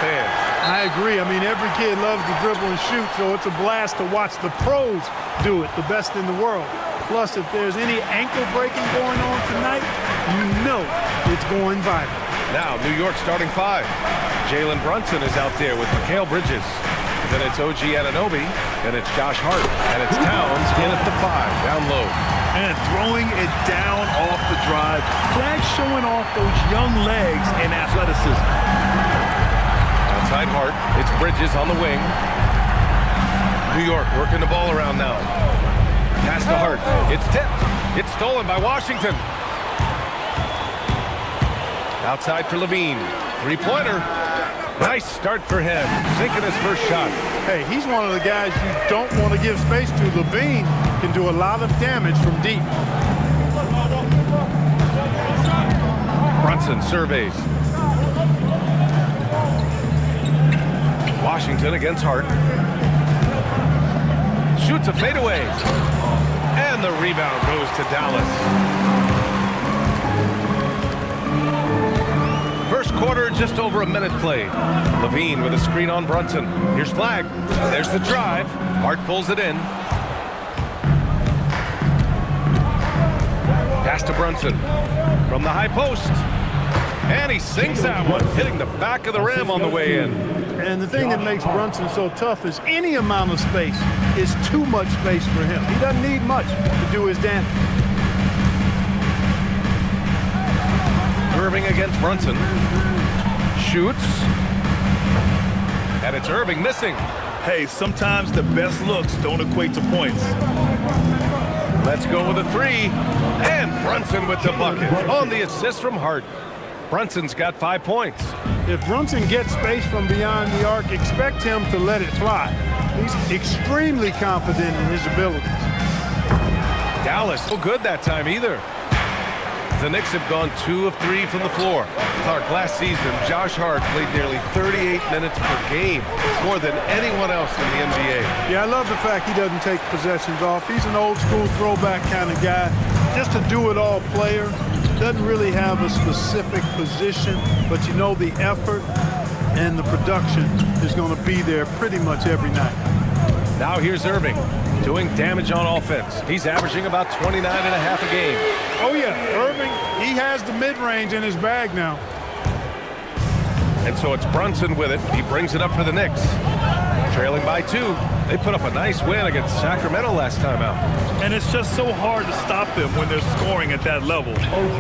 fans. I agree. I mean, every kid loves to dribble and shoot, so it's a blast to watch the pros do it, the best in the world. Plus, if there's any ankle breaking going on tonight, you know it's going viral. Now, New York starting five. Jalen Brunson is out there with Mikal Bridges. Then it's OG Anunoby. Then it's Josh Hart. And it's Towns in at the 5, down low. And throwing it down off the drive. Flag showing off those young legs and athleticism. Outside Hart. It's Bridges on the wing. New York working the ball around now. Pass to Hart. It's tipped. It's stolen by Washington. Outside for Levine. Three-pointer. Nice start for him. Sinking his first shot. Hey, he's one of the guys you don't want to give space to. Levine can do a lot of damage from deep. Brunson surveys. Washington against Hart. Shoots a fadeaway. And the rebound goes to Dallas. First quarter, just over a minute played. Levine with a screen on Brunson. Here's Flag. There's the drive. Hart pulls it in. Pass to Brunson from the high post. And he sinks that one, hitting the back of the rim on the way in. And the thing that makes Brunson so tough is any amount of space is too much space for him. He doesn't need much to do his damage. Irving against Brunson. Shoots. And it's Irving missing. Hey, sometimes the best looks don't equate to points. Let's go with a 3. And Brunson with the bucket on the assist from Hart. Brunson's got 5 points. If Brunson gets space from beyond the arc, expect him to let it fly. He's extremely confident in his abilities. Dallas, no good that time either. The Knicks have gone 2 of 3 from the floor. Clark, last season, Josh Hart played nearly 38 minutes per game, more than anyone else in the NBA. Yeah, I love the fact he doesn't take possessions off. He's an old-school throwback kind of guy. Just a do-it-all player. Doesn't really have a specific position, but you know the effort and the production is going to be there pretty much every night. Now here's Irving, doing damage on offense. He's averaging about 29.5 a game. Oh yeah, Irving, he has the mid-range in his bag now. And so it's Brunson with it. He brings it up for the Knicks. Trailing by 2. They put up a nice win against Sacramento last time out. And it's just so hard to stop them when they're scoring at that level.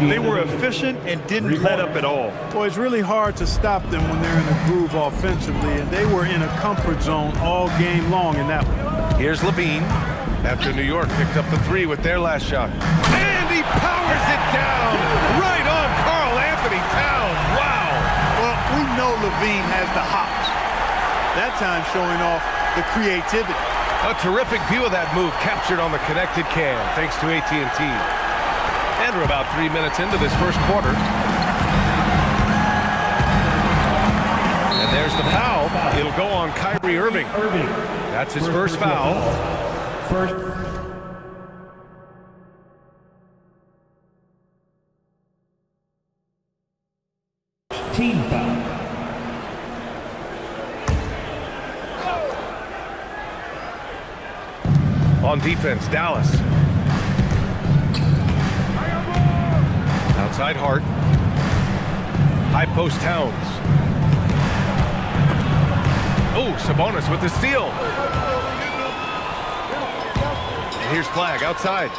They were efficient and didn't let up at all. Boy, it's really hard to stop them when they're in a groove offensively, and they were in a comfort zone all game long in that one. Here's Levine after New York picked up the 3 with their last shot. And he powers it down right on Karl Anthony Towns. Wow. Well, we know Levine has the hops. That time showing off the creativity. A terrific view of that move captured on the connected cam, thanks to AT&T. And we're about 3 minutes into this first quarter. And there's the foul. It'll go on Kyrie Irving. That's his first foul. Team foul. On defense, Dallas. Outside Hart. High post Towns. Oh, Sabonis with the steal. And here's Flag outside.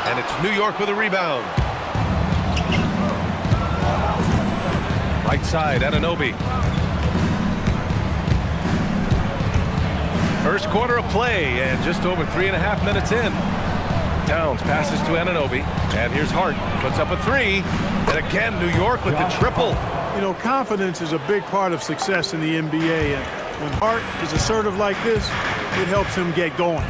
And it's New York with a rebound. Right side, Anunoby. First quarter of play, and just over 3.5 minutes in. Towns passes to Anunoby, and here's Hart. Puts up a 3, and again, New York with the triple. You know, confidence is a big part of success in the NBA, and when Hart is assertive like this, it helps him get going.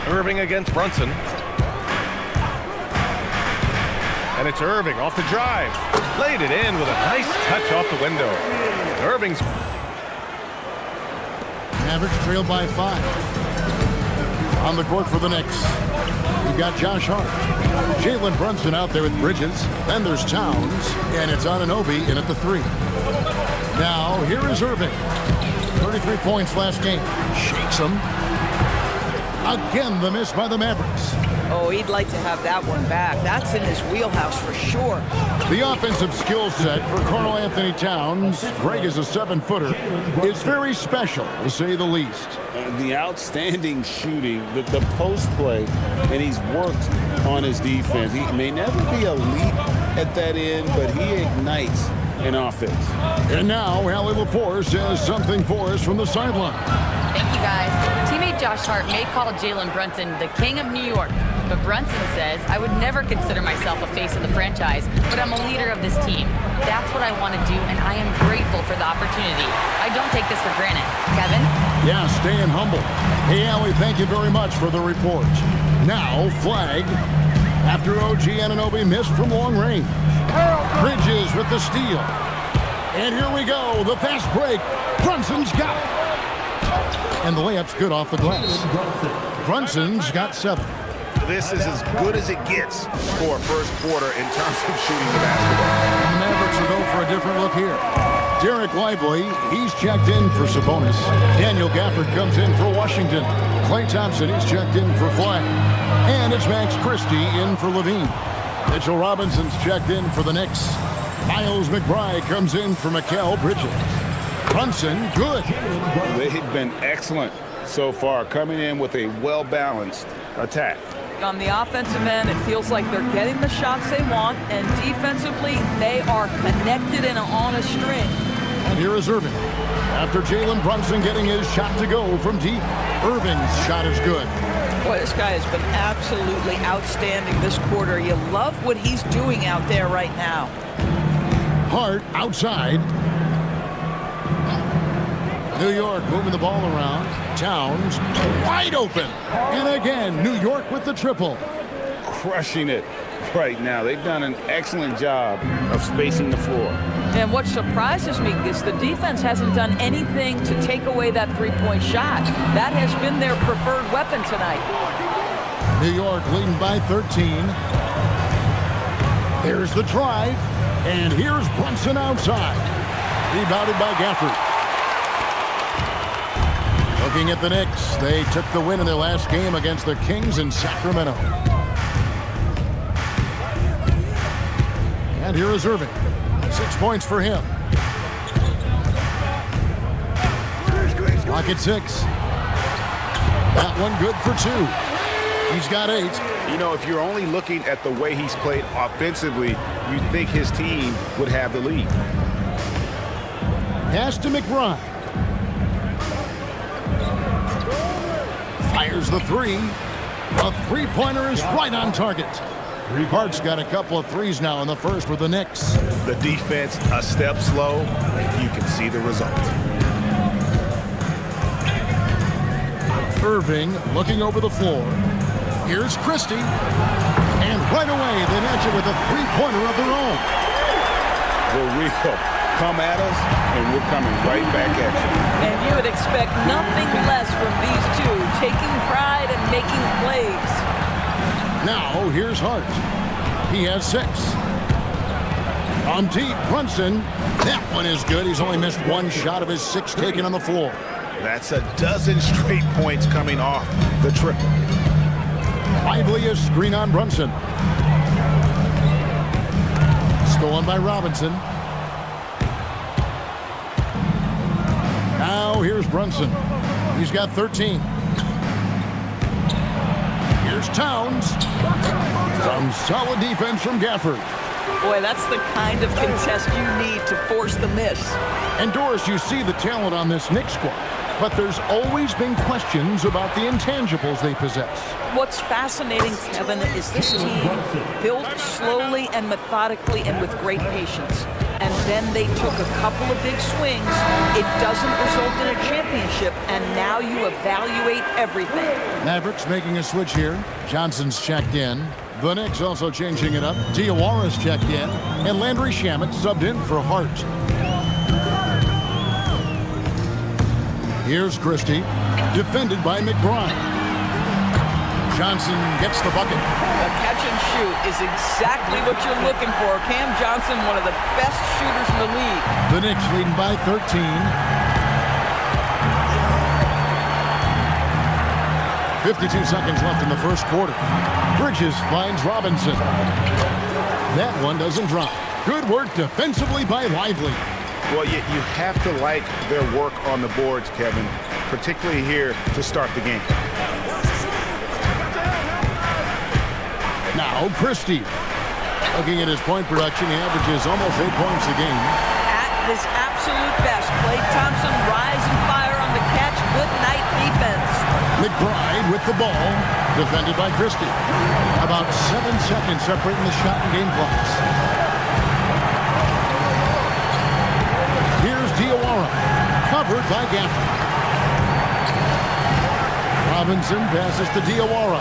Irving against Brunson. And it's Irving off the drive. Laid it in with a nice touch off the window. Irving's... Mavericks trail by 5. On the court for the Knicks. You've got Josh Hart. Jalen Brunson out there with Bridges. Then there's Towns. And it's Anunoby in at the 3. Now, here is Irving. 33 points last game. Shakes him. Again, the miss by the Mavericks. Oh, he'd like to have that one back. That's in his wheelhouse for sure. The offensive skill set for Karl Anthony Towns, Greg is a 7-footer, is very special, to say the least. The outstanding shooting, the post play, and he's worked on his defense. He may never be elite at that end, but he ignites an offense. And now, Allie LaForce has something for us from the sideline. Thank you, guys. Teammate Josh Hart may call Jalen Brunson the king of New York, but Brunson says, I would never consider myself a face of the franchise, but I'm a leader of this team. That's what I want to do, and I am grateful for the opportunity. I don't take this for granted. Kevin? Yeah, staying humble. Hey, Allie, thank you very much for the report. Now, flag after OG Anunoby missed from long range. Bridges with the steal. And here we go, the fast break. Brunson's got it. And the layup's good off the glass. Brunson's got 7. This is as good as it gets for a first quarter in terms of shooting the basketball. And the Mavericks will go for a different look here. Derek Lively, he's checked in for Sabonis. Daniel Gafford comes in for Washington. Klay Thompson, he's checked in for Flag. And it's Max Christie in for Levine. Mitchell Robinson's checked in for the Knicks. Miles McBride comes in for Mikal Bridges. Brunson, good. They've been excellent so far, coming in with a well-balanced attack. On the offensive end, it feels like they're getting the shots they want, and defensively, they are connected and on a string. And here is Irving. After Jalen Brunson getting his shot to go from deep, Irving's shot is good. Boy, this guy has been absolutely outstanding this quarter. You love what he's doing out there right now. Hart outside. New York moving the ball around. Towns wide open. And again, New York with the triple. Crushing it right now. They've done an excellent job of spacing the floor. And what surprises me is the defense hasn't done anything to take away that three-point shot. That has been their preferred weapon tonight. New York leading by 13. There's the drive. And here's Brunson outside. Rebounded by Gafford. Looking at the Knicks, they took the win in their last game against the Kings in Sacramento. And here is Irving. 6 points for him. Clock at 6. That one good for 2. He's got 8. You know, if you're only looking at the way he's played offensively, you'd think his team would have the lead. Pass to McBride. Fires the 3. A three-pointer is right on target. Hart's got a couple of threes now in the first for the Knicks. The defense a step slow, and you can see the result. Irving looking over the floor. Here's Christie. And right away, they match it with a three-pointer of their own. The real come at us, and we're coming right back at you. And you would expect nothing less from these two, taking pride and making plays. Now, here's Hart. He has 6. On deep, Brunson. That one is good. He's only missed 1 shot of his 6 taken on the floor. That's a dozen straight points coming off the triple. Lively is screen on Brunson. Stolen by Robinson. Now here's Brunson. He's got 13. Here's Towns. Some solid defense from Gafford. Boy, that's the kind of contest you need to force the miss. And Doris, you see the talent on this Knicks squad, but there's always been questions about the intangibles they possess. What's fascinating, Kevin, is this team built slowly and methodically and with great patience. And then they took a couple of big swings. It doesn't result in a championship, and now you evaluate everything. Mavericks making a switch here. Johnson's checked in. The Knicks also changing it up. Diawara's checked in. And Landry Shamet subbed in for Hart. Here's Christie, defended by McBride. Johnson gets the bucket. The catch and shoot is exactly what you're looking for. Cam Johnson, one of the best shooters in the league. The Knicks leading by 13. 52 seconds left in the first quarter. Bridges finds Robinson. That one doesn't drop. Good work defensively by Lively. Well, you have to like their work on the boards, Kevin, particularly here to start the game. Now Christie. Looking at his point production, he averages almost 8 points a game. At his absolute best, Klay Thompson rising fire on the catch. Good night defense. McBride with the ball, defended by Christie. About 7 seconds separating the shot and game clocks. Here's Diawara, covered by Gafford. Robinson passes to Diawara.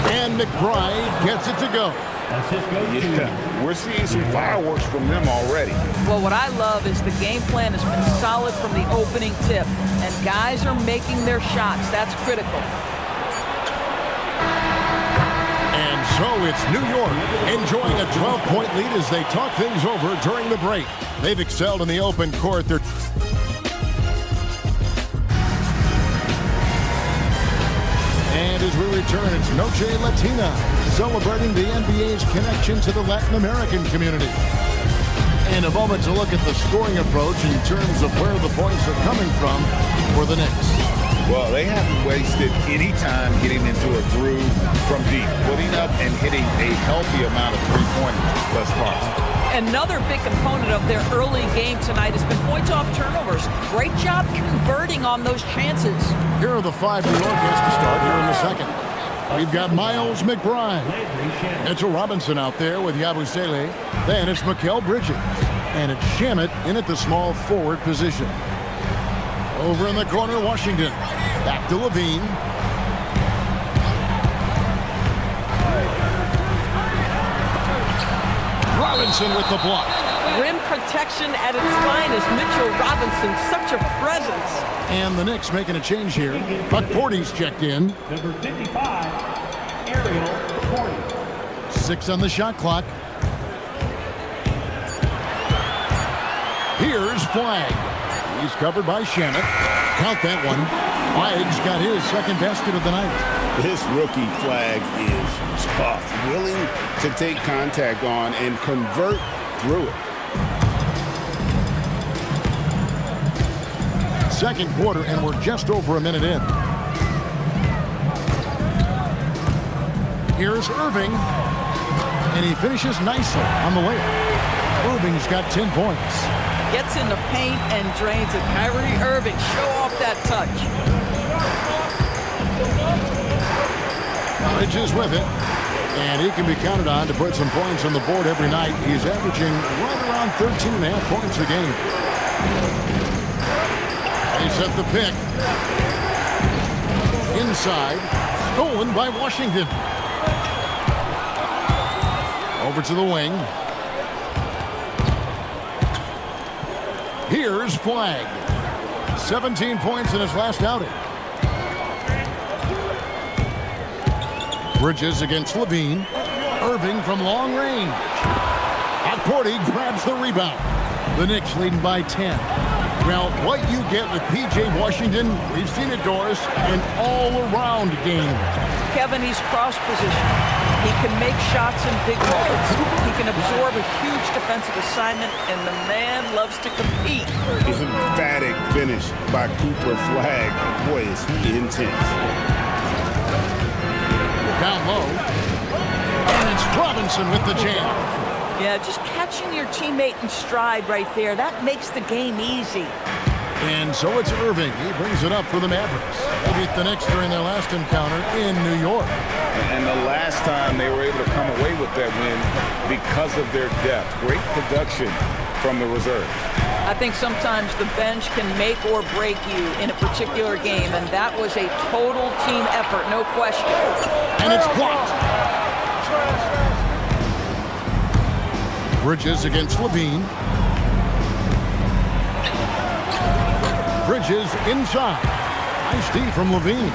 And McBride gets it to go. Yeah, we're seeing some fireworks from them already. Well, what I love is the game plan has been solid from the opening tip, and guys are making their shots. That's critical. And so it's New York enjoying a 12-point lead as they talk things over during the break. They've excelled in the open court. And as we return, it's Noche Latina, celebrating the NBA's connection to the Latin American community. And a moment to look at the scoring approach in terms of where the points are coming from for the Knicks. Well, they haven't wasted any time getting into a groove from deep, putting up and hitting a healthy amount of three-pointers thus far. Another big component of their early game tonight has been points off turnovers. Great job converting on those chances. Here are the 5 New York has to start here in the second. We've got Miles McBride. Mitchell Robinson out there with Yabusele. Then it's Mikal Bridges. And it's Shamet in at the small forward position. Over in the corner, Washington. Back to Levine. Robinson with the block. Rim protection at its finest. Mitchell Robinson, such a presence. And the Knicks making a change here. Buck Porty's checked in. Number 55, Ariel Porty. 6 on the shot clock. Here's Flagg. He's covered by Shamet. Count that one. Flagg's got his second basket of the night. This rookie Flagg is tough, willing to take contact on and convert through it. Second quarter, and we're just over a minute in. Here's Irving, and he finishes nicely on the layup. Irving's got 10 points. Gets in the paint and drains it. Kyrie Irving, show off that touch. Bridges with it, and he can be counted on to put some points on the board every night. He's averaging right around 13.5 points a game. They set the pick. Inside, stolen by Washington. Over to the wing. Here's Flagg. 17 points in his last outing. Bridges against Levine. Irving from long range. Porty grabs the rebound. The Knicks leading by 10. Well, what you get with P.J. Washington, we've seen it, Doris, an all-around game. Kevin, he's cross-position. He can make shots in big moments. He can absorb a huge defensive assignment, and the man loves to compete. Emphatic finish by Cooper Flagg. Boy, is he intense. Down low. And it's Robinson with the jam. Yeah, just catching your teammate in stride right there, that makes the game easy. And so it's Irving. He brings it up for the Mavericks. They beat the Knicks during their last encounter in New York. And the last time they were able to come away with that win because of their depth. Great production from the reserve. I think sometimes the bench can make or break you in a particular game, and that was a total team effort, no question. And it's blocked. Bridges against Levine. Bridges inside. Nice D from Levine.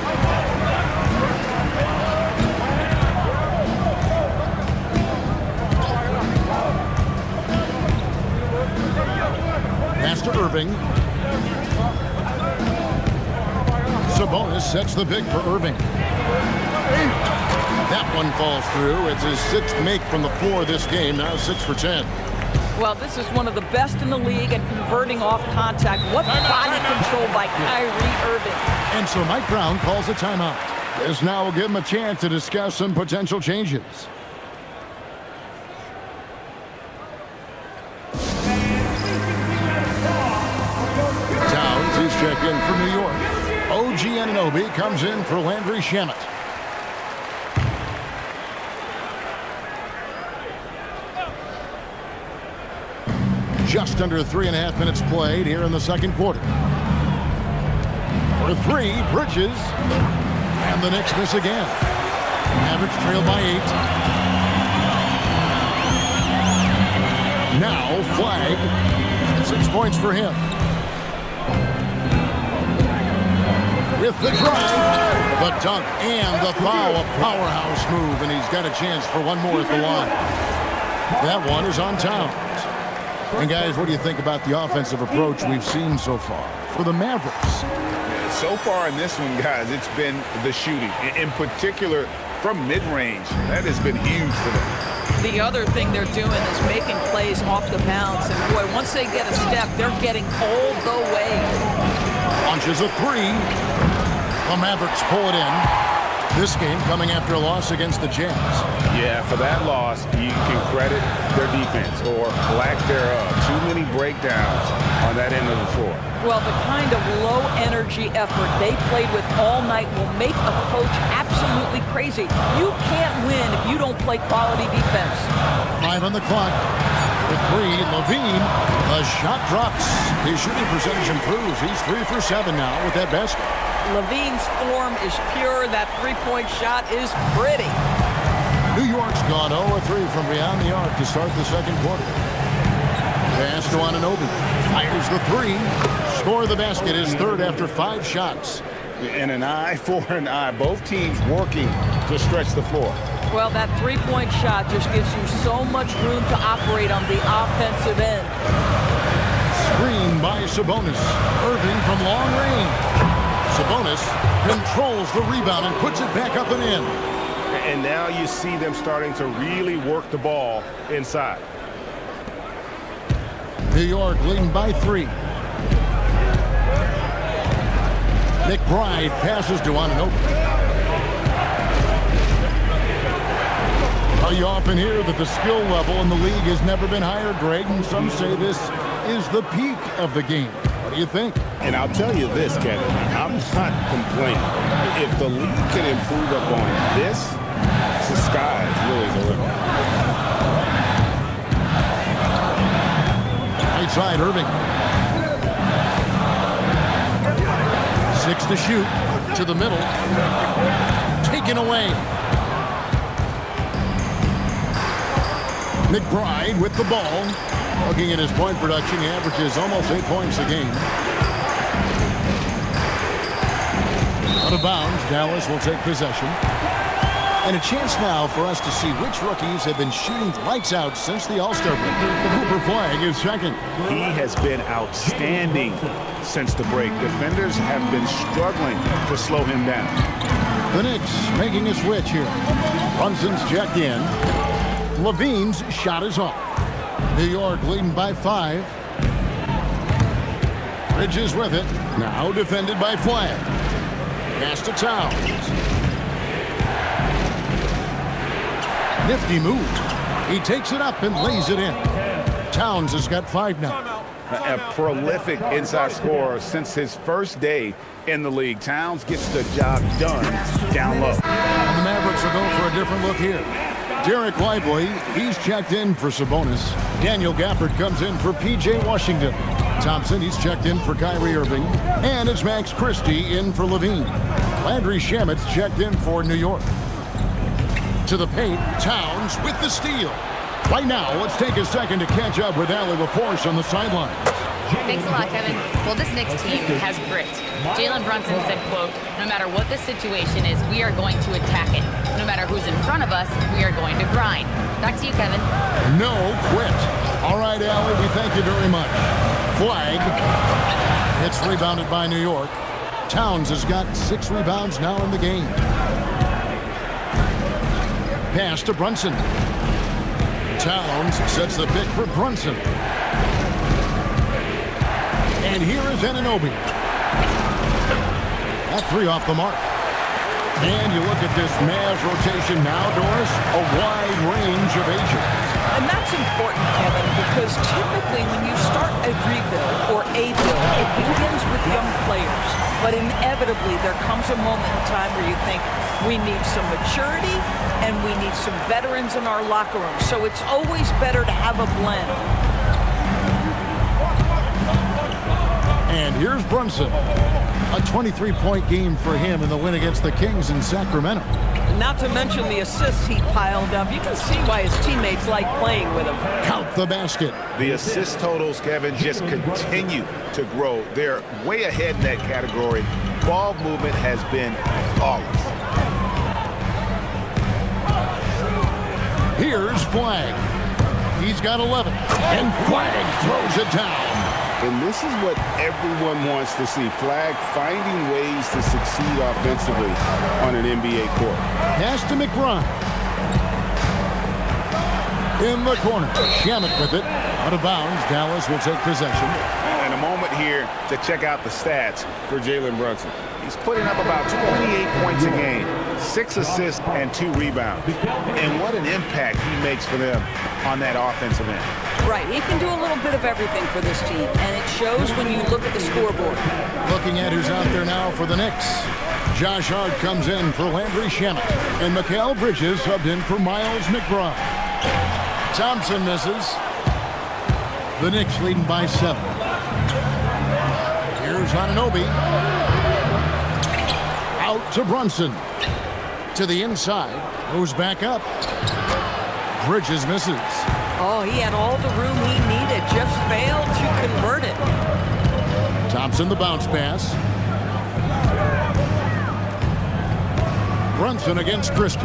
Pass to Irving. Sabonis sets the pick for Irving. That one falls through. It's his 6th make from the floor this game, now 6 for 10. Well, this is one of the best in the league at converting off contact. What body control by Kyrie Irving. And so Mike Brown calls a timeout. This now will give him a chance to discuss some potential changes. Towns is checked in for New York. OG Anunoby comes in for Landry Shamet. Just under 3.5 minutes played here in the second quarter. For 3, Bridges. And the Knicks miss again. Mavericks trail by 8. Now flag. 6 points for him. With the drive, the dunk, and the foul. A powerhouse move, and he's got a chance for one more at the line. That one is on Towns. And guys, what do you think about the offensive approach we've seen so far for the Mavericks? So far in this one, guys, it's been the shooting. In particular, from mid-range. That has been huge for them. The other thing they're doing is making plays off the bounce. And boy, once they get a step, they're getting all the way. Launches a 3. The Mavericks pull it in. This game coming after a loss against the Jazz. Yeah, for that loss, you can credit their defense or lack thereof. Too many breakdowns on that end of the floor. Well, the kind of low-energy effort they played with all night will make a coach absolutely crazy. You can't win if you don't play quality defense. 5 on the clock. The 3, Levine. The shot drops. His shooting percentage improves. He's 3 for 7 now with that basket. Levine's form is pure. That three-point shot is pretty. New York's gone 0-3 from beyond the arc to start the second quarter. Pass to Anunoby. Fires the 3. Score the basket, his 3rd after 5 shots. And an eye for an eye. Both teams working to stretch the floor. Well, that three-point shot just gives you so much room to operate on the offensive end. Screen by Sabonis. Irving from long range. Sabonis controls the rebound and puts it back up and in. And now you see them starting to really work the ball inside. New York leading by 3. McBride passes to Anunoby. You often hear that the skill level in the league has never been higher, Greg, and some say this is the peak of the game. What do you think? And I'll tell you this, Kevin, I'm not complaining. If the league can improve upon this, the sky is really the limit. Right side, Irving. 6 to shoot. To the middle. Taken away. McBride with the ball. Looking at his point production, he averages almost 8 points a game. Out of bounds, Dallas will take possession. And a chance now for us to see which rookies have been shooting lights out since the All-Star break. Cooper Flag is second. He has been outstanding since the break. Defenders have been struggling to slow him down. The Knicks making a switch here. Brunson's checked in. Levine's shot is off. New York leading by 5. Bridges with it. Now defended by Flag. Pass to Towns. Nifty move. He takes it up and lays it in. Towns has got 5 now. A prolific inside scorer since his first day in the league. Towns gets the job done down low. And the Mavericks will go for a different look here. Derek Lively, he's checked in for Sabonis. Daniel Gafford comes in for P.J. Washington. Thompson, he's checked in for Kyrie Irving. And it's Max Christie in for Levine. Landry Shamet's checked in for New York. To the paint, Towns with the steal. Right now, let's take a second to catch up with Allie LaForce on the sidelines. Thanks a lot, Kevin. Well, this Knicks team has grit. Jalen Brunson said, quote, no matter what the situation is, we are going to attack it. No matter who's in front of us, we are going to grind. Back to you, Kevin. No quit. All right, Allie, we thank you very much. Flag. It's rebounded by New York. Towns has got 6 rebounds now in the game. Pass to Brunson. Towns sets the pick for Brunson. And here is Anunoby. That 3 off the mark. And you look at this Mavs rotation now, Doris, a wide range of ages. And that's important, Kevin, because typically when you start a rebuild or a build, it begins with young players. But inevitably, there comes a moment in time where you think we need some maturity and we need some veterans in our locker room. So it's always better to have a blend. And here's Brunson. A 23-point game for him in the win against the Kings in Sacramento. Not to mention the assists he piled up. You can see why his teammates like playing with him. Count the basket. The assist totals, Kevin, just continue to grow. They're way ahead in that category. Ball movement has been flawless. Here's Flag. He's got 11. And Flag throws it down. And this is what everyone wants to see. Flag finding ways to succeed offensively on an NBA court. Pass to McBride. In the corner. Shamet with it. Out of bounds. Dallas will take possession. And a moment here to check out the stats for Jalen Brunson. He's putting up about 28 points a game, 6 assists and 2 rebounds. And what an impact he makes for them on that offensive end. Right, he can do a little bit of everything for this team, and it shows when you look at the scoreboard. Looking at who's out there now for the Knicks. Josh Hart comes in for Landry Shamet. And Mikal Bridges subbed in for Miles McBride. Thompson misses. The Knicks leading by 7. Here's Anunoby. Out to Brunson. To the inside. Goes back up. Bridges misses. Oh, he had all the room he needed. Just failed to convert it. Thompson the bounce pass. Brunson against Christie.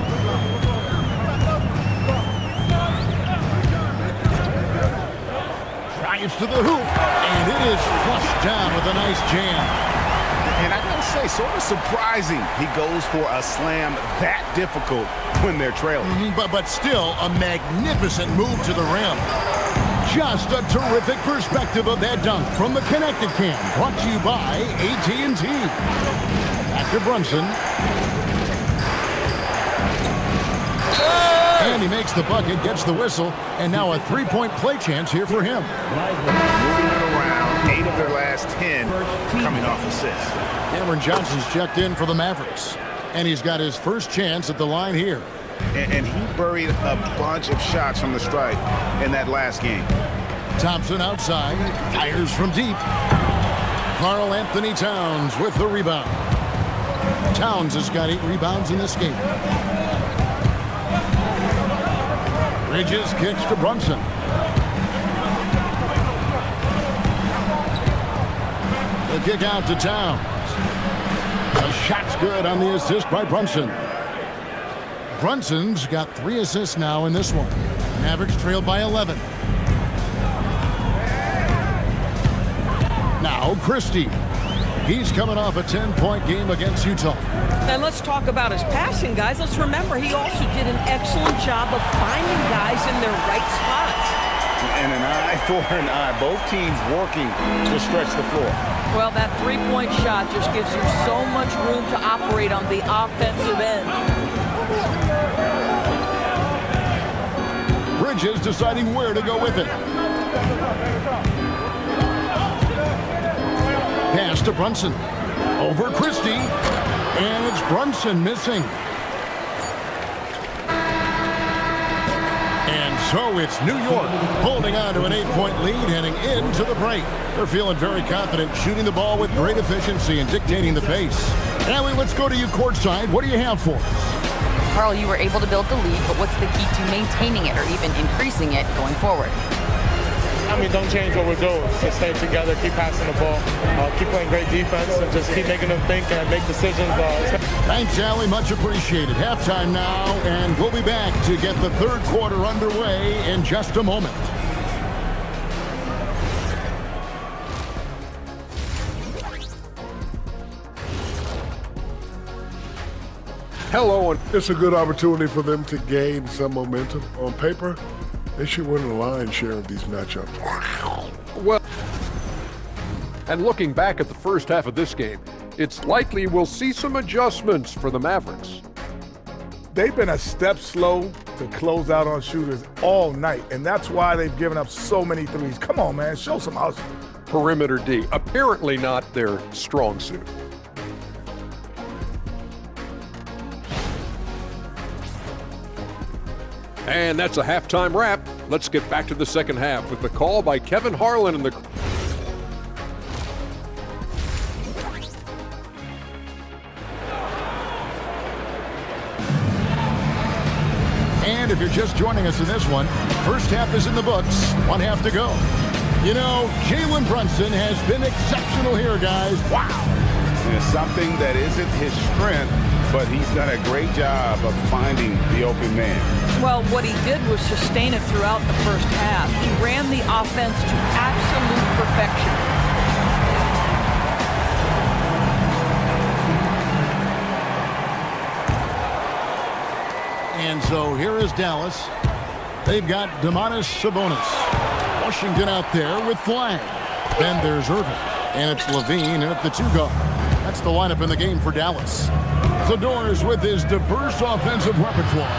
Drives to the hoop. And it is flushed down with a nice jam. And I gotta say, sort of surprising he goes for a slam that difficult when they're trailing. But still a magnificent move to the rim. Just a terrific perspective of that dunk from the Connected Cam. Brought to you by AT&T. Back to Brunson. And he makes the bucket, gets the whistle, and now a 3-point play chance here for him. Moving it around, 8 of their last 10 coming off assists. Cameron Johnson's checked in for the Mavericks. And he's got his first chance at the line here. And he buried a bunch of shots from the stripe in that last game. Thompson outside, fires from deep. Karl Anthony Towns with the rebound. Towns has got 8 rebounds in this game. Bridges kicks to Brunson. The kick out to Towns. The shot's good on the assist by Brunson. Brunson's got 3 assists now in this one. Mavericks trailed by 11. Now Christie. He's coming off a 10-point game against Utah. And let's talk about his passing, guys. Let's remember he also did an excellent job of finding guys in their right spots. And an eye for an eye. Both teams working to stretch the floor. Well, that 3-point shot just gives you so much room to operate on the offensive end. Bridges deciding where to go with it. Pass to Brunson. Over Christie. And it's Brunson missing. And so it's New York holding on to an 8-point lead heading into the break. They're feeling very confident, shooting the ball with great efficiency and dictating the pace. Allie, let's go to you courtside. What do you have for us? Carl, you were able to build the lead, but what's the key to maintaining it or even increasing it going forward? I mean, don't change what we're doing. Just stay together, keep passing the ball, keep playing great defense, and just keep making them think and make decisions. Thanks, Allie. Much appreciated. Halftime now, and we'll be back to get the third quarter underway in just a moment. Hello, and it's a good opportunity for them to gain some momentum. On paper, they should win the lion's share of these matchups. Well, and looking back at the first half of this game, it's likely we'll see some adjustments for the Mavericks. They've been a step slow to close out on shooters all night, and that's why they've given up so many threes. Come on, man, show some hustle. Perimeter D, apparently not their strong suit. And that's a halftime wrap. Let's get back to the second half with the call by Kevin Harlan and the... And if you're just joining us in this one, first half is in the books, one half to go. You know, Jalen Brunson has been exceptional here, guys. Wow. And something that isn't his strength, but he's done a great job of finding the open man. Well, what he did was sustain it throughout the first half. He ran the offense to absolute perfection. And so here is Dallas. They've got Domantas Sabonis. Washington out there with Flag. Then there's Irving. And it's Levine at the 2 guard. That's the lineup in the game for Dallas. Zador's with his diverse offensive repertoire.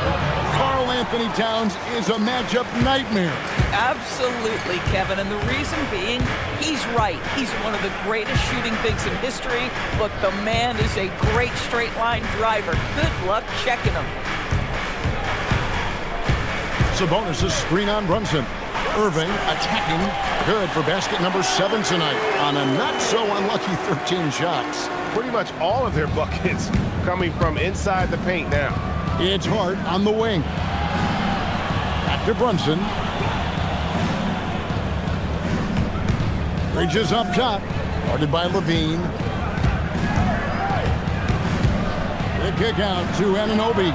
Karl Anthony Towns is a matchup nightmare. Absolutely, Kevin. And the reason being, he's right. He's one of the greatest shooting bigs in history, but the man is a great straight line driver. Good luck checking him. Sabonis' screen on Brunson. Irving attacking. Good for basket number 7 tonight on a not-so-unlucky 13 shots. Pretty much all of their buckets coming from inside the paint now. It's Hart on the wing. Back to Brunson. Bridges up top. Guarded by Levine. The kick out to Anunoby.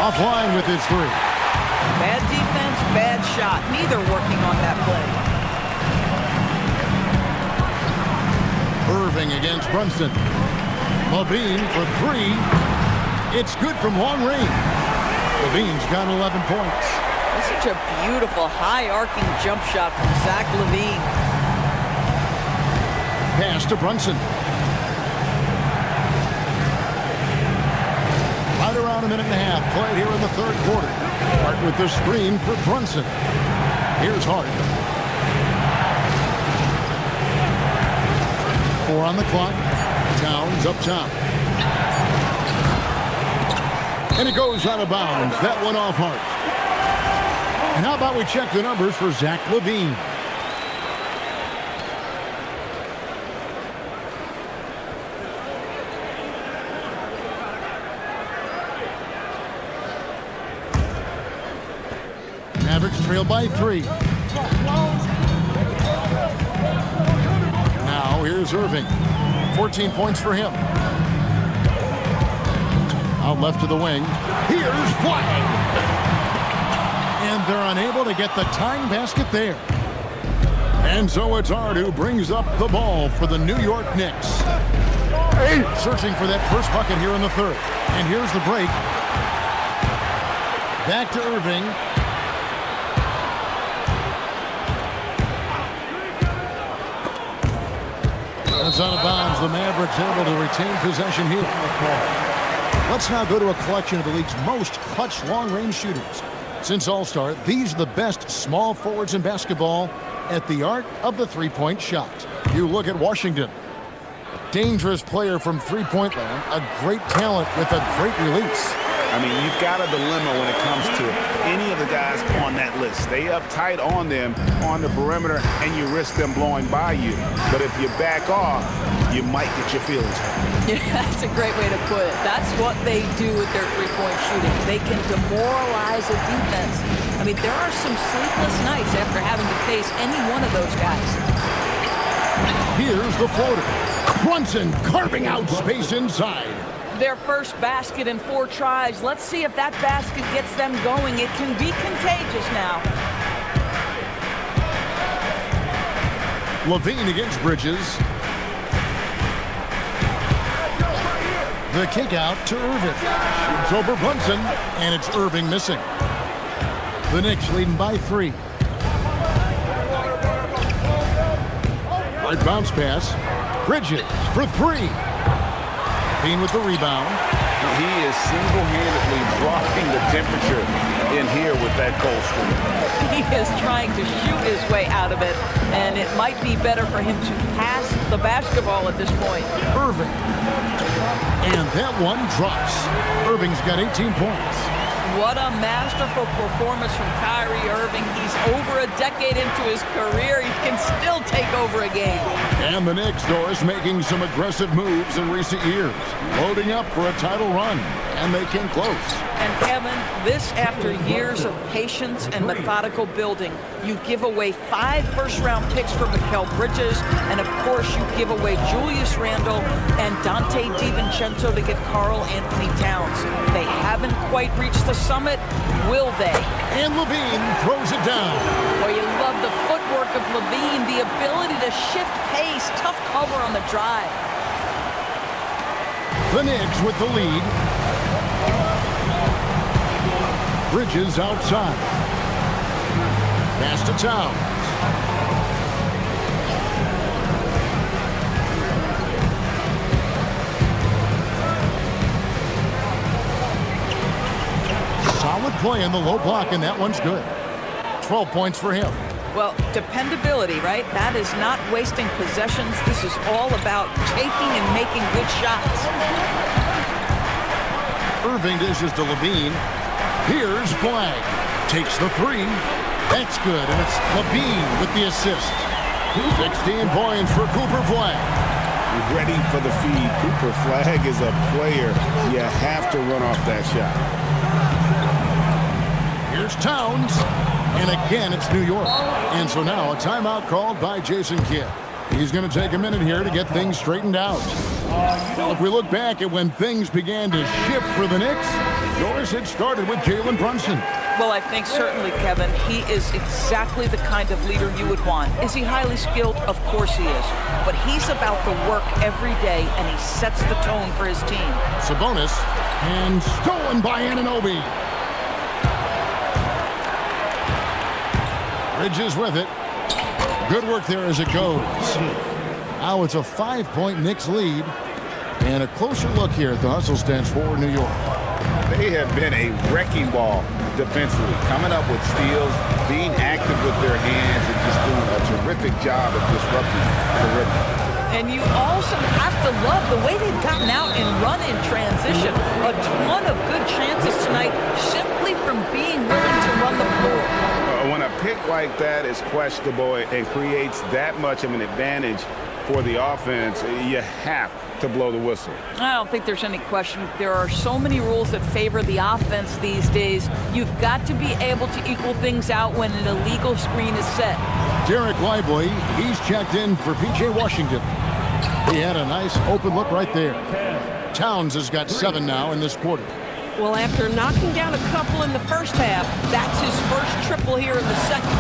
Offline with his 3. Bad defense, bad shot. Neither working on that play. Irving against Brunson. Levine for 3. It's good from long range. Levine's got 11 points. That's such a beautiful high-arcing jump shot from Zach Levine. Pass to Brunson. Right around a minute and a half played here in the third quarter. Hart with the screen for Brunson. Here's Hart. 4 on the clock. Towns up top. And it goes out of bounds. That one off Hart. And how about we check the numbers for Zach Levine? Mavericks trail by 3. Now here's Irving. 14 points for him. Out left to the wing. Here's Flag. And they're unable to get the tying basket there. And so it's Hart who brings up the ball for the New York Knicks. Searching for that first bucket here in the third. And here's the break. Back to Irving. That's out of bounds. The Mavericks able to retain possession here. Let's now go to a collection of the league's most clutch long-range shooters. Since All-Star, these are the best small forwards in basketball at the art of the three-point shot. You look at Washington. A dangerous player from three-point land. A great talent with a great release. I mean, you've got a dilemma when it comes to any of the guys on that list. Stay up tight on them on the perimeter, and you risk them blowing by you. But if you back off, you might get your feelings hurt. Yeah, that's a great way to put it. That's what they do with their three-point shooting. They can demoralize a defense. I mean, there are some sleepless nights after having to face any one of those guys. Here's the floater. Brunson carving out space inside. Their first basket in 4 tries. Let's see if that basket gets them going. It can be contagious now. Levine against Bridges. The kick out to Irving. Shoots over Brunson, and it's Irving missing. The Knicks leading by 3. Right bounce pass. Bridges for 3. Bean with the rebound. He is single-handedly dropping the temperature in here with that cold streak. He is trying to shoot his way out of it, and it might be better for him to pass the basketball at this point. Irving. And that one drops. Irving's got 18 points. What a masterful performance from Kyrie Irving. He's over a decade into his career. He can still take over a game. And the Knicks, Doris, making some aggressive moves in recent years. Loading up for a title run. And they came close. And Kevin, this after years of patience and methodical building. You give away 5 first-round picks for Mikal Bridges, and of course you give away Julius Randle and Dante DiVincenzo to get Karl Anthony Towns. They haven't quite reached the summit, will they? And Levine throws it down. Well, you love the footwork of Levine, the ability to shift pace, tough cover on the drive. The Knicks with the lead. Bridges outside. Pass to Towns. Solid play in the low block, and that one's good. 12 points for him. Well, dependability, right? That is not wasting possessions. This is all about taking and making good shots. Irving dishes to Levine. Here's Flag. Takes the 3. That's good, and it's Levine with the assist. 16 points for Cooper Flag. Ready for the feed. Cooper Flag is a player. You have to run off that shot. Here's Towns. And again, it's New York. And so now a timeout called by Jason Kidd. He's going to take a minute here to get things straightened out. If we look back at when things began to shift for the Knicks, Doris had started with Jalen Brunson. Well, I think certainly, Kevin, he is exactly the kind of leader you would want. Is he highly skilled? Of course he is. But he's about the work every day, and he sets the tone for his team. Sabonis, and stolen by Anunoby. Bridges with it. Good work there as it goes. Now it's a 5-point Knicks lead. And a closer look here at the hustle stance for New York. They have been a wrecking ball defensively, coming up with steals, being active with their hands, and just doing a terrific job of disrupting the rhythm. And you also have to love the way they've gotten out and run in transition. A ton of good chances tonight simply from being willing to run the floor. When a pick like that is questionable and creates that much of an advantage for the offense, you have to blow the whistle. I don't think there's any question. There are so many rules that favor the offense these days. You've got to be able to equal things out when an illegal screen is set. Derek Lively, he's checked in for P.J. Washington. He had a nice open look right there. Towns has got 7 now in this quarter. Well, after knocking down a couple in the first half, that's his first triple here in the second.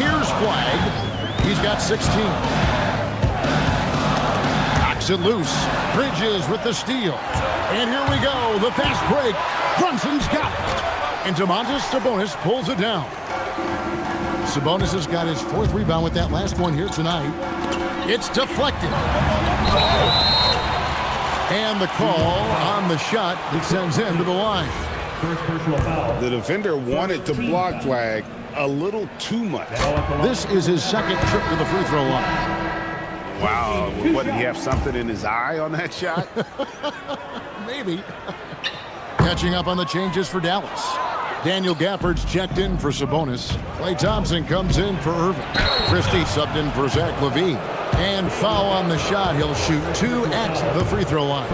Here's Flag. He's got 16. Knocks it loose. Bridges with the steal. And here we go. The fast break. Brunson's got it. And Domantas Sabonis pulls it down. Sabonis has got his 4th rebound with that last one here tonight. It's deflected. And the call on the shot that sends him to the line. The defender wanted to block Flag a little too much. This is his 2nd trip to the free throw line. Wow, what, did he have something in his eye on that shot? Maybe. Catching up on the changes for Dallas. Daniel Gafford's checked in for Sabonis. Klay Thompson comes in for Irving. Christie subbed in for Zach LaVine. And foul on the shot. He'll shoot 2 at the free throw line.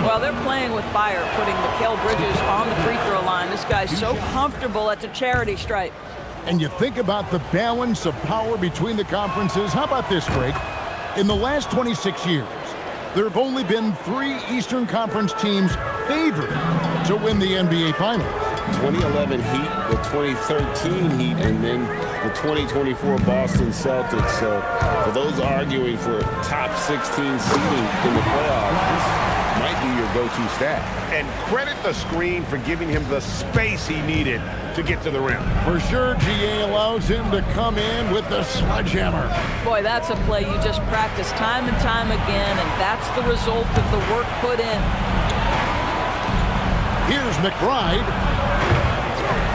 Well, they're playing with fire, putting Mikal Bridges on the free throw line. This guy's so comfortable at the charity stripe. And you think about the balance of power between the conferences. How about this, Greg? In the last 26 years, there have only been 3 Eastern Conference teams favored to win the NBA Finals. 2011 Heat, the 2013 Heat, and then the 2024 Boston Celtics. So for those arguing for top 16 seeding in the playoffs, this might be your go-to stat. And credit the screen for giving him the space he needed to get to the rim. For sure, GA allows him to come in with the sledgehammer. Boy, that's a play you just practice time and time again, and that's the result of the work put in. Here's McBride.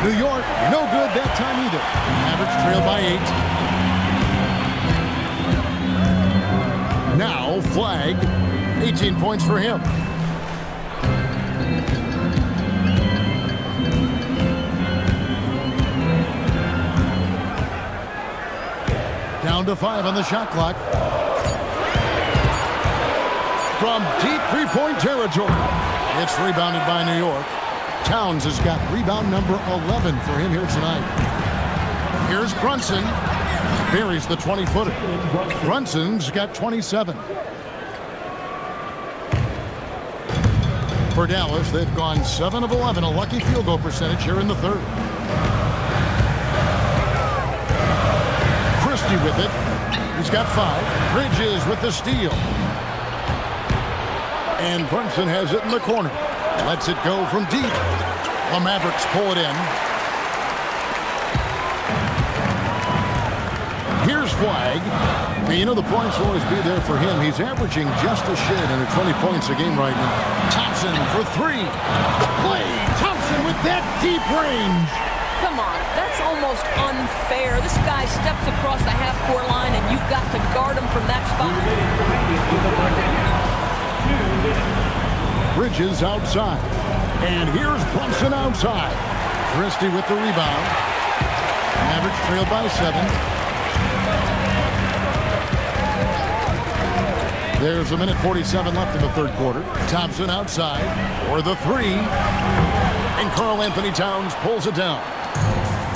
New York, no good that time either. Mavericks trail by 8. Now, Flag, 18 points for him. Down to 5 on the shot clock. From deep three-point territory. It's rebounded by New York. Towns has got rebound number 11 for him here tonight. Here's Brunson. Buries the 20-footer. Brunson's got 27. For Dallas, they've gone 7 of 11, a lucky field goal percentage here in the third. Christie with it. He's got 5. Bridges with the steal. And Brunson has it in the corner. Lets it go from deep. The Mavericks pull it in. Here's Flag. And you know the points will always be there for him. He's averaging just a shade under 20 points a game right now. Thompson for 3. Klay Thompson with that deep range. Come on, that's almost unfair. This guy steps across the half-court line, and you've got to guard him from that spot. Bridges outside. And here's Brunson outside. Christie with the rebound. Mavericks trail by 7. There's a minute 47 left in the third quarter. Thompson outside for the 3. And Karl Anthony Towns pulls it down.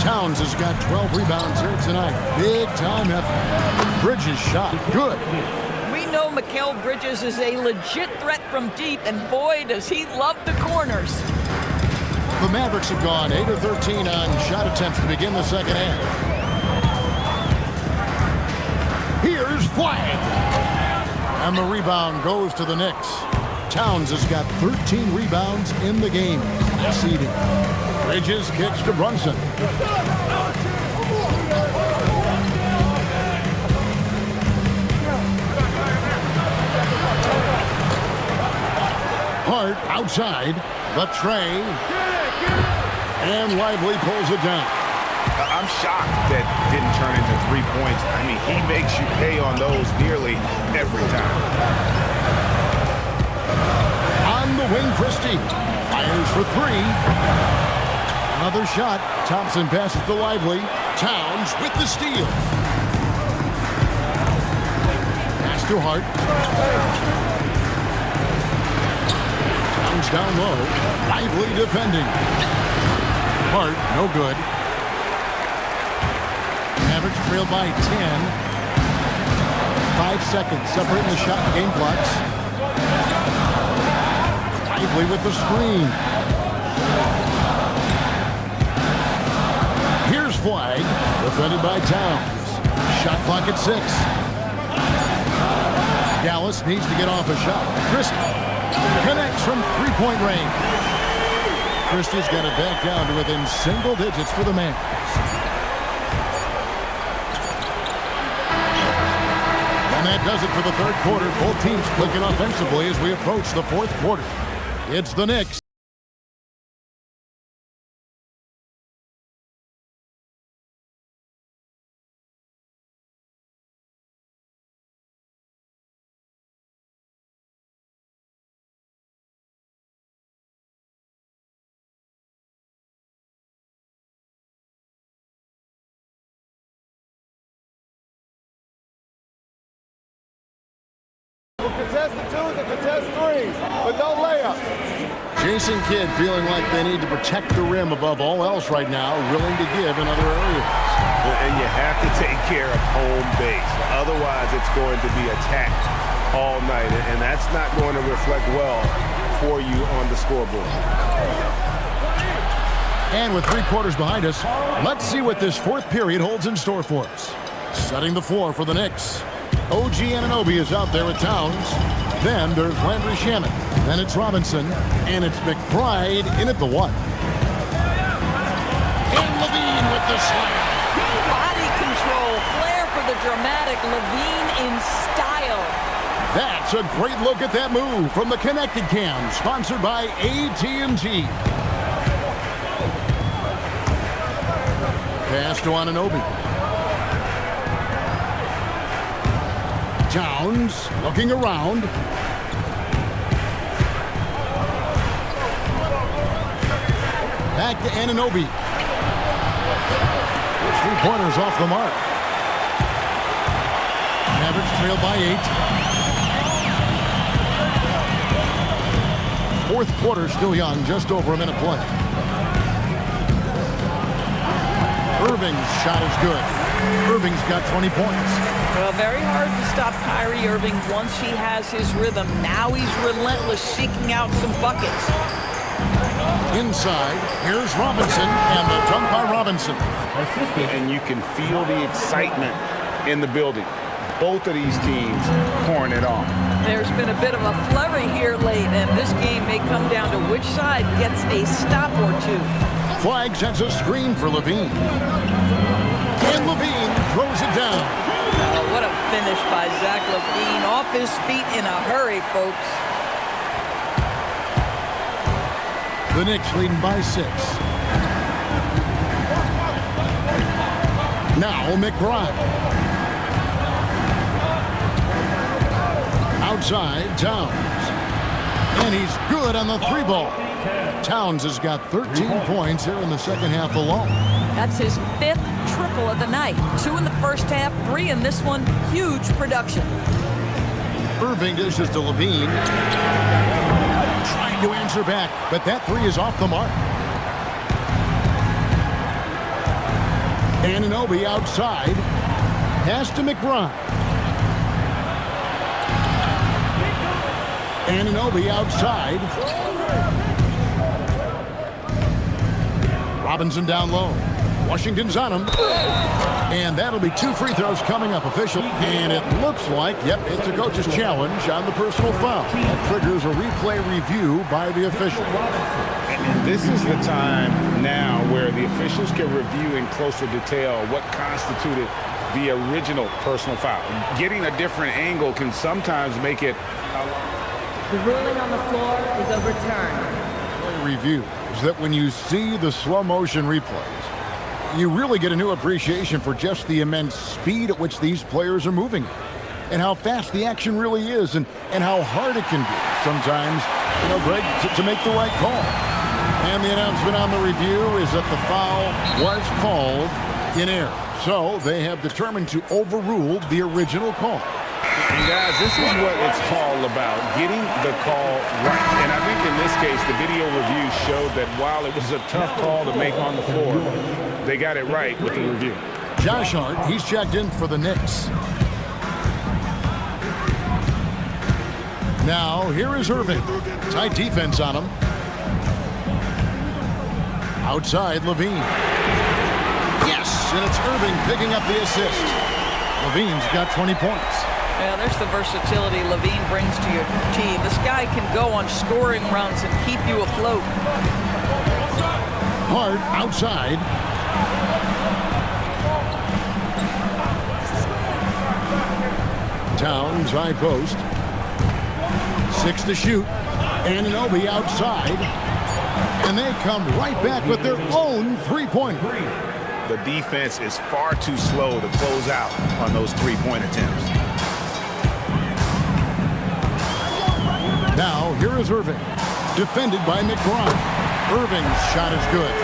Towns has got 12 rebounds here tonight. Big time effort. Bridges shot. Good. We know Mikal Bridges is a legit threat from deep, and boy, does he love the corners. The Mavericks have gone 8 of 13 on shot attempts to begin the second half. Here's Flag. And the rebound goes to the Knicks. Towns has got 13 rebounds in the game. Seeding. Bridges kicks to Brunson. Hart outside. The tray. And Lively pulls it down. I'm shocked that didn't turn into 3 points. I mean, he makes you pay on those nearly every time. On the wing, Christie. Fires for 3. Another shot. Thompson passes to Lively. Towns with the steal. Pass to Hart. Towns down low. Lively defending. Hart, no good. Mavericks trail by 10. 5 seconds separating the shot and game clocks. Lively with the screen. Here's Flag, defended by Towns. Shot clock at 6. Dallas needs to get off a shot. Christie connects from three-point range. Christie's got it back down to within single digits for the man. And that does it for the third quarter. Both teams clicking offensively as we approach the fourth quarter. It's the Knicks. Contest the 2s and contest 3s, but no layups. Jason Kidd feeling like they need to protect the rim above all else right now, willing to give in other areas. And you have to take care of home base. Otherwise, it's going to be attacked all night, and that's not going to reflect well for you on the scoreboard. And with 3 quarters behind us, let's see what this 4th period holds in store for us. Setting the floor for the Knicks. OG Anunoby is out there with Towns. Then there's Landry Shamet. Then it's Robinson. And it's McBride in at the 1. And Levine with the slam. Body control, flair for the dramatic. Levine in style. That's a great look at that move from the Connected Cam, sponsored by AT&T. Pass to Anunoby. Towns looking around. Back to Anunoby. 3-pointers off the mark. Mavericks trail by 8. 4th quarter still young, just over a minute play. Irving's shot is good. Irving's got 20 points. Well, very hard to stop Kyrie Irving once he has his rhythm. Now he's relentless, seeking out some buckets. Inside, here's Robinson, and the dunk by Robinson. And you can feel the excitement in the building. Both of these teams pouring it on. There's been a bit of a flurry here late, and this game may come down to which side gets a stop or two. Flag sets a screen for Levine. And Levine throws it down. Oh, what a finish by Zach Levine. Off his feet in a hurry, folks. The Knicks leading by 6. Now McBride. Outside, Towns. And he's good on the 3-ball. Towns has got 13 points here in the second half alone. That's his 5th triple of the night. 2 in the first half, 3 in this one. Huge production. Irving dishes to Levine. Trying to answer back, but that 3 is off the mark. Anunoby outside. Pass to McBride. Anunoby outside. Robinson down low. Washington's on him. And that'll be 2 free throws coming up, official. And it looks like, yep, it's a coach's challenge on the personal foul. That triggers a replay review by the official. And this is the time now where the officials can review in closer detail what constituted the original personal foul. Getting a different angle can sometimes make it. The ruling on the floor is overturned. Review is that when you see the slow motion replays, you really get a new appreciation for just the immense speed at which these players are moving and how fast the action really is and how hard it can be sometimes, Greg, to make the right call. And the announcement on the review is that the foul was called in error. So they have determined to overrule the original call. And guys, this is what it's all about, getting the call right. And I think in this case, the video review showed that while it was a tough call to make on the floor, they got it right with the review. Josh Hart, he's checked in for the Knicks. Now, here is Irving. Tight defense on him. Outside, Levine. Yes, and it's Irving picking up the assist. Levine's got 20 points. Yeah, there's the versatility Levine brings to your team. This guy can go on scoring runs and keep you afloat. Hart outside. Towns high post. 6 to shoot. Anunoby outside. And they come right back with their own 3-pointer. The defense is far too slow to close out on those 3-point attempts. Now, here is Irving, defended by McBride. Irving's shot is good.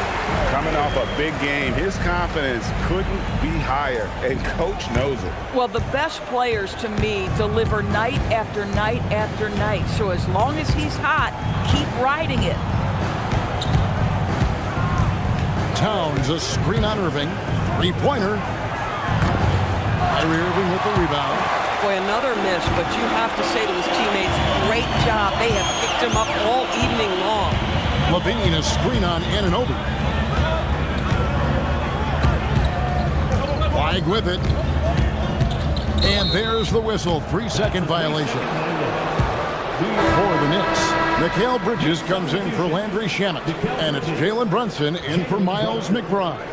Coming off a big game, his confidence couldn't be higher, and coach knows it. Well, the best players, to me, deliver night after night after night. So as long as he's hot, keep riding it. Towns, a screen on Irving. 3-pointer. Kyrie Irving with the rebound. Boy, another miss, but you have to say to his teammates, great job. They have picked him up all evening long. Levine, a screen on Anunoby. Flag with it. And there's the whistle. 3-second violation. For the Knicks, Mikal Bridges comes in for Landry Shamet. And it's Jalen Brunson in for Miles McBride.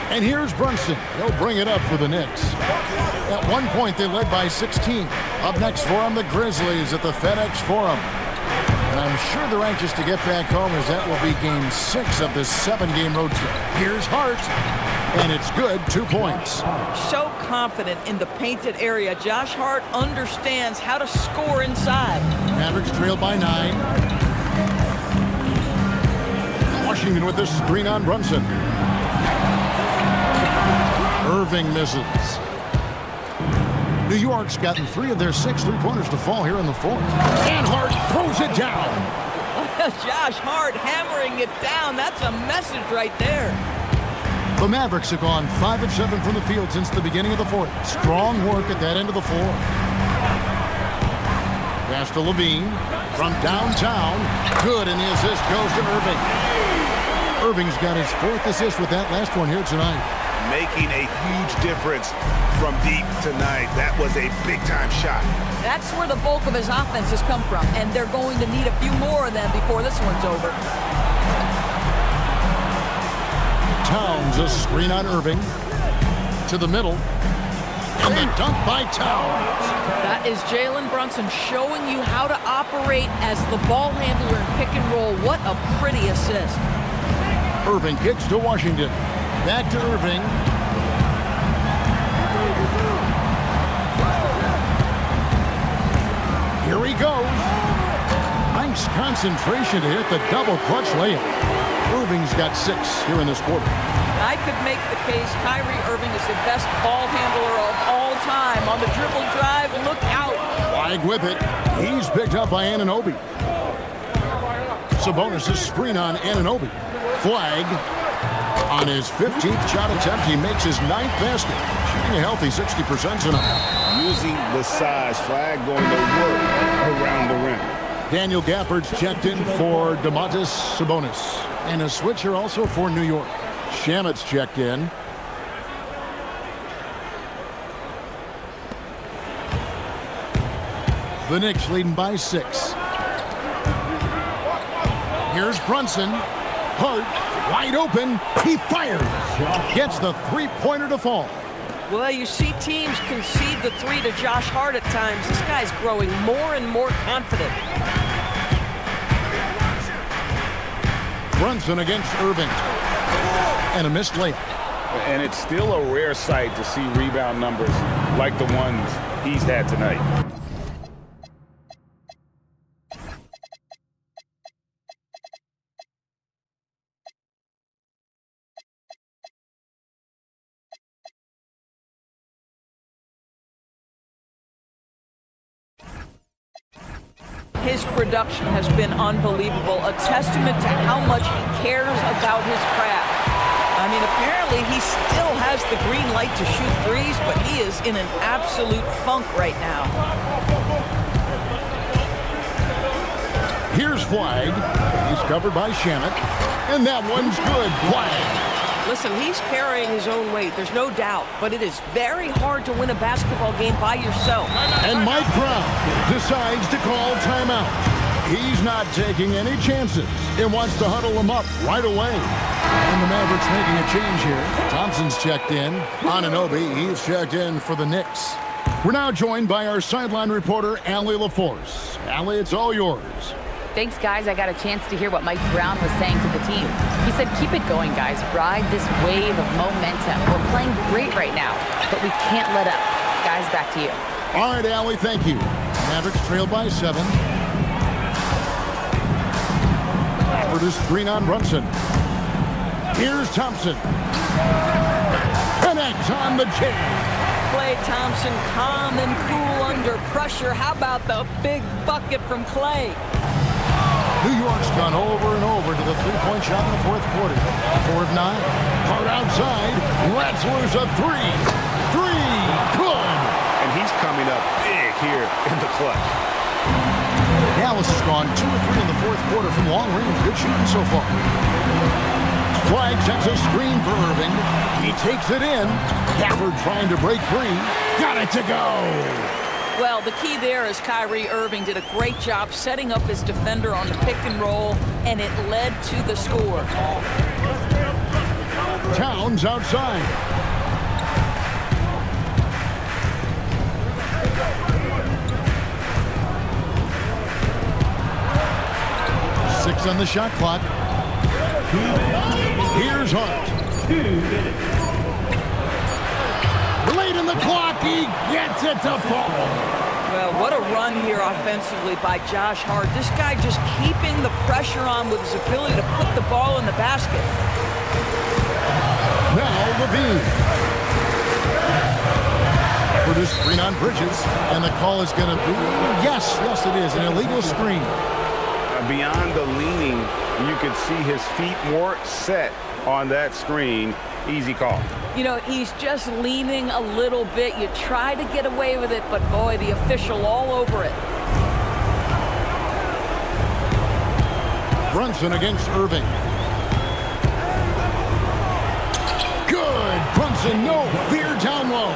And here's Brunson. He'll bring it up for the Knicks. At one point, they led by 16. Up next for them, the Grizzlies at the FedEx Forum. And I'm sure they're anxious to get back home, as that will be game 6 of this 7-game road trip. Here's Hart, and it's good, 2 points. So confident in the painted area. Josh Hart understands how to score inside. Mavericks trail by 9. Washington with this screen on Brunson. Irving misses. New York's gotten 3 of their 6 3-pointers to fall here in the 4th. And Hart throws it down. Josh Hart hammering it down. That's a message right there. The Mavericks have gone 5 of 7 from the field since the beginning of the 4th. Strong work at that end of the floor. Pass to Levine from downtown. Good, and the assist goes to Irving. Irving's got his 4th assist with that last one here tonight. Making a huge difference from deep tonight. That was a big-time shot. That's where the bulk of his offense has come from, and they're going to need a few more of them before this one's over. Towns, a screen on Irving. To the middle. And the dunk by Towns. That is Jalen Brunson showing you how to operate as the ball handler in pick and roll. What a pretty assist. Irving kicks to Washington. Back to Irving. Here he goes. Nice concentration to hit the double clutch layup. Irving's got 6 here in this quarter. I could make the case Kyrie Irving is the best ball handler of all time. On the dribble drive, look out. Flag with it. He's picked up by Anunoby. Sabonis' screen on Anunoby. Flag. On his 15th shot attempt, he makes his 9th basket. Shooting a healthy 60% tonight. Using the size, flag going to work around the rim. Daniel Gafford's checked in for Domantas Sabonis. And a switcher also for New York. Shamet's checked in. The Knicks leading by 6. Here's Brunson. Hart. Wide open, he fires. Gets the 3-pointer to fall. Well, you see teams concede the 3 to Josh Hart at times. This guy's growing more and more confident. Brunson against Irving. And a missed layup. And it's still a rare sight to see rebound numbers like the ones he's had tonight. His production has been unbelievable, a testament to how much he cares about his craft. I mean, apparently he still has the green light to shoot threes, but he is in an absolute funk right now. Here's Flag. He's covered by Shamet. And that one's good. Flag. Listen, he's carrying his own weight, there's no doubt, but it is very hard to win a basketball game by yourself. And Mike Brown decides to call timeout. He's not taking any chances and wants to huddle him up right away. And the Mavericks making a change here. Thompson's checked in. Anunoby, he's checked in for the Knicks. We're now joined by our sideline reporter, Allie LaForce. Allie, it's all yours. Thanks, guys. I got a chance to hear what Mike Brown was saying to the team. He said, keep it going, guys. Ride this wave of momentum. We're playing great right now, but we can't let up. Guys, back to you. All right, Allie, thank you. Mavericks trail by 7. For this screen on Brunson. Here's Thompson. Connects on the chin. Klay Thompson, calm and cool under pressure. How about the big bucket from Klay? New York's gone over and over to the 3-point shot in the 4th quarter. 4 of 9. Hard outside. Ratzler's a 3. 3. Good. And he's coming up big here in the clutch. Dallas has gone 2 of 3 in the fourth quarter from long range. Good shooting so far. Flag sets a screen for Irving. He takes it in. Gafford trying to break free. Got it to go. Well, the key there is Kyrie Irving did a great job setting up his defender on the pick and roll, and it led to the score. Towns outside. Six on the shot clock. Here's Hart. 2 minutes. Late in the clock, he gets it to fall. Well, what a run here offensively by Josh Hart. This guy just keeping the pressure on with his ability to put the ball in the basket. Now Levine. For this screen on Bridges, and the call is going to be, yes, it is, an illegal screen. Beyond the leaning, you could see his feet more set on that screen. Easy call. You know, he's just leaning a little bit. You try to get away with it, but boy, the official all over it. Brunson against Irving. Good. Brunson, no fear down low.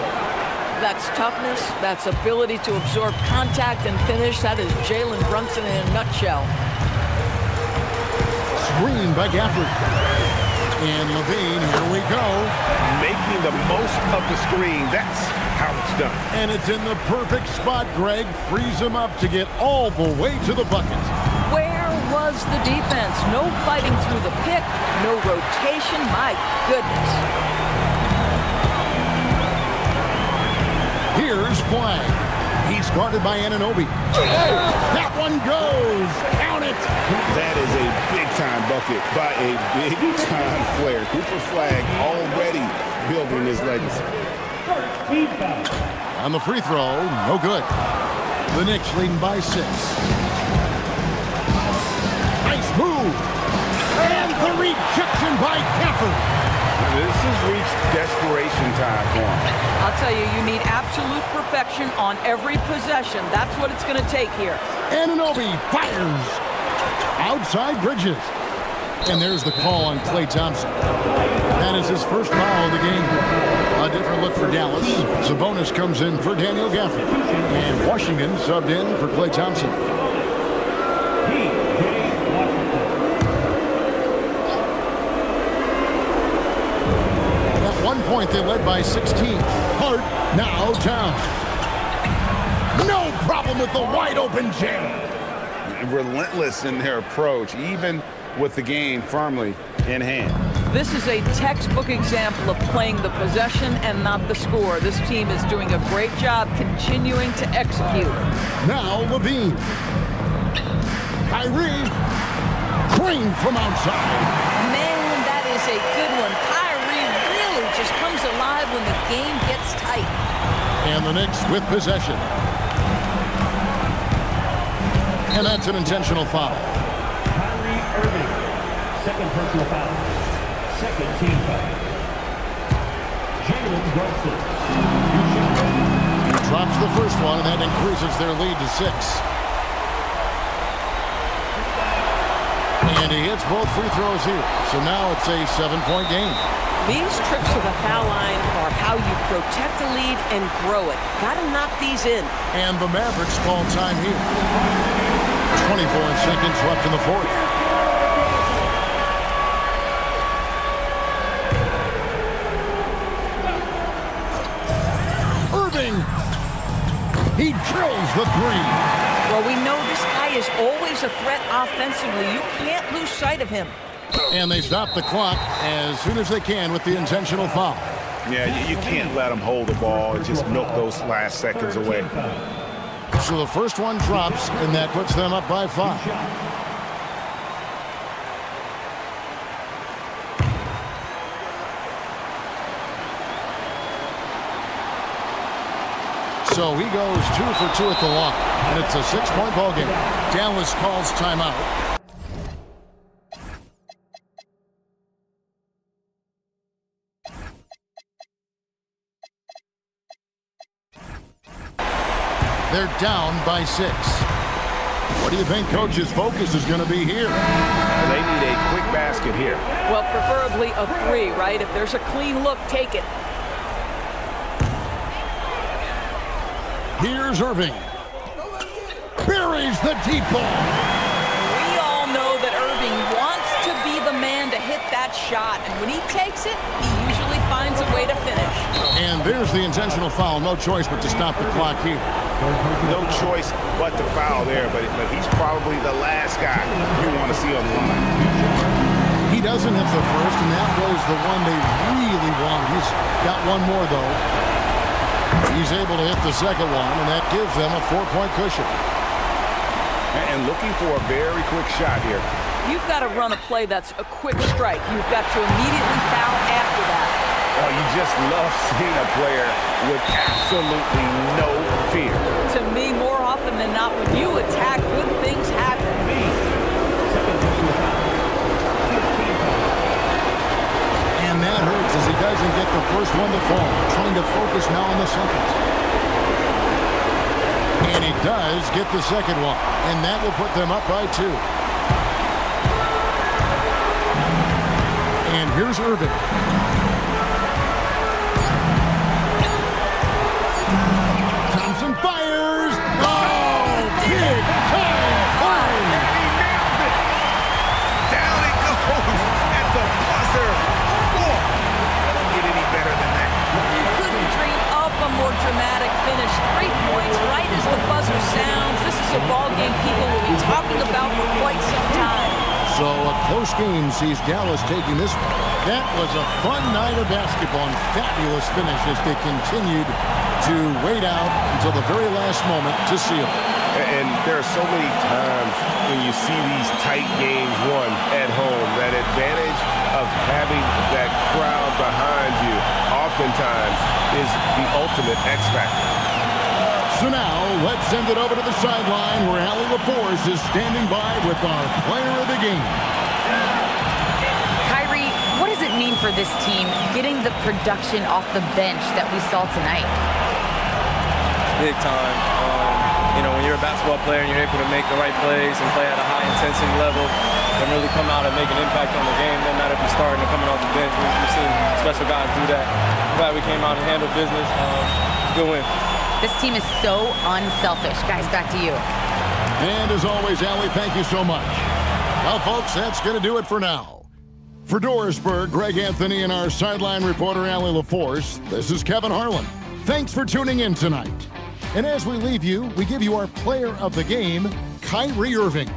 That's toughness. That's ability to absorb contact and finish. That is Jalen Brunson in a nutshell. Screen by Gafford. And Levine, here we go. Making the most of the screen. That's how it's done. And it's in the perfect spot, Greg. Frees him up to get all the way to the bucket. Where was the defense? No fighting through the pick. No rotation. My goodness. Here's Flag. He's guarded by Anunoby. That one goes. Count it. That is a big-time bucket by a big-time player. Cooper Flag already building his legacy. On the free throw, no good. The Knicks leading by 6. Nice move. And the rejection by Gafford. This has reached desperation time for him. I'll tell you, you need absolute perfection on every possession. That's what it's going to take here. Anunoby fires. Outside Bridges. And there's the call on Klay Thompson. That is his first foul of the game. A different look for Dallas. Sabonis comes in for Daniel Gafford. And Washington subbed in for Klay Thompson. At one point, they led by 16. Hart, now Towns. No problem with the wide open jam. Relentless in their approach, even with the game firmly in hand. This is a textbook example of playing the possession and not the score. This team is doing a great job continuing to execute. Now Levine. Kyrie. Green from outside. Man, that is a good one. Kyrie really just comes alive when the game gets tight. And the Knicks with possession. And that's an intentional foul. Kyrie Irving, second personal foul. Second team foul. Jalen Brunson. He drops the first one, and that increases their lead to 6. And he hits both free throws here. So now it's a 7-point game. These trips to the foul line are how you protect a lead and grow it. Got to knock these in. And the Mavericks call time here. 24 seconds left in the fourth. Irving. He drills the 3. Well, we know this guy is always a threat offensively. You can't lose sight of him. And they stop the clock as soon as they can with the intentional foul. Yeah, you can't let them hold the ball and just milk those last seconds away. So the first one drops, and that puts them up by 5. So he goes 2 for 2 at the line, and it's a 6-point ball game. Dallas calls timeout. They're down by 6. What do you think Coach's focus is going to be here? They need a quick basket here. Well, preferably a 3, right? If there's a clean look, take it. Here's Irving. Buries the deep ball. We all know that Irving wants to be the man to hit that shot, and when he takes it, he usually finds a way to finish. And there's the intentional foul. No choice but to stop the clock here. No choice but to foul there, but he's probably the last guy you want to see on the line. He doesn't hit the first, and that was the one they really wanted. He's got one more, though. He's able to hit the second one, and that gives them a 4-point cushion. And looking for a very quick shot here. You've got to run a play that's a quick strike. You've got to immediately foul after that. Oh, you just love seeing a player with absolutely no fear. To me, more often than not, when you attack, good things happen. And that hurts as he doesn't get the first one to fall. Trying to focus now on the second. And he does get the second one. And that will put them up by 2. And here's Irving. Thompson fires. Oh, big time play. He nailed it. Down it goes at the buzzer. Oh, don't get any better than that. You couldn't dream up a more dramatic finish. 3 points right as the buzzer sounds. This is a ball game people will be talking about for quite some time. So a close game sees Dallas taking this. That was a fun night of basketball and fabulous finish as they continued to wait out until the very last moment to seal it. And there are so many times when you see these tight games won at home, that advantage of having that crowd behind you oftentimes is the ultimate X factor. So now, let's send it over to the sideline where Allie LaForce is standing by with our player of the game. Kyrie, what does it mean for this team getting the production off the bench that we saw tonight? Big time. When you're a basketball player and you're able to make the right plays and play at a high intensity level and really come out and make an impact on the game, doesn't matter if you're starting or coming off the bench. We've seen special guys do that. I'm glad we came out and handled business. Good win. This team is so unselfish. Guys, back to you. And as always, Allie, thank you so much. Well, folks, that's going to do it for now. For Dorisburg, Greg Anthony, and our sideline reporter, Allie LaForce, this is Kevin Harlan. Thanks for tuning in tonight. And as we leave you, we give you our player of the game, Kyrie Irving.